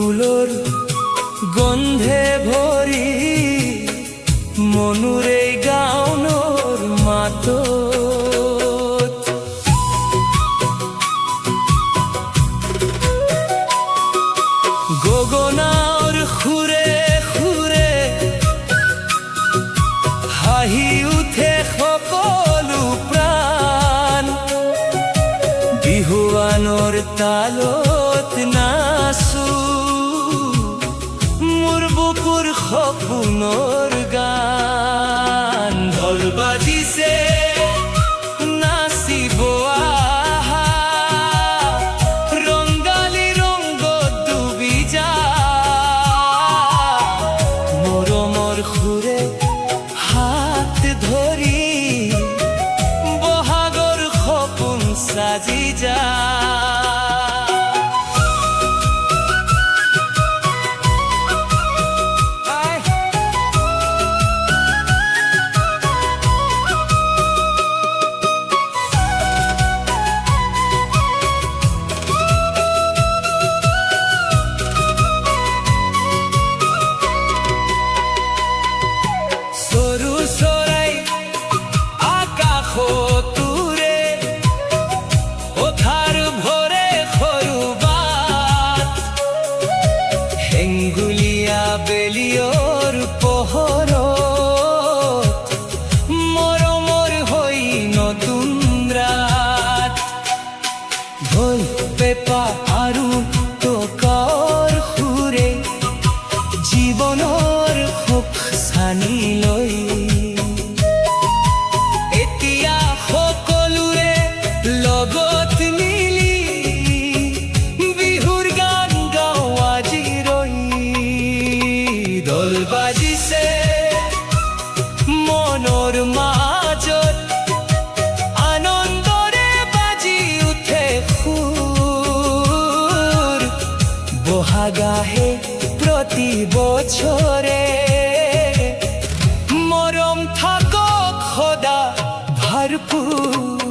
ফুলৰ গন্ধে ভৰি মনুৰে গাউনৰ মাতত গগনাৰ সুৰে সুৰে হাঁহি উঠে সকলো প্ৰাণ বিহুৱানৰ তালত নাচো মোৰ বুকুৰ সপোনৰ গান ঢোল বাজিছে নাচিব আহা ৰংগালী ৰংগত ডুবি যা মৰমৰ সুৰে হাত ধৰি বহাগৰ সপোন সাজি যা বেলিয়ৰ পোহৰত মৰমৰ হৈ নতুন ৰাত ঢোল পেঁপা আৰু টকাৰ সুৰে জীৱনৰ সুখ সানি লৈ এতিয়া সকলোৰে লগত মিলি বিহুৰ গান গাওঁ আজি ৰৈ ঢোল বাজিছে মনৰ মাজত আনন্দৰে বাজি উঠে সুৰ বহাগ আহে প্ৰতি বছৰে মৰম থাকক সদা ভৰপূৰ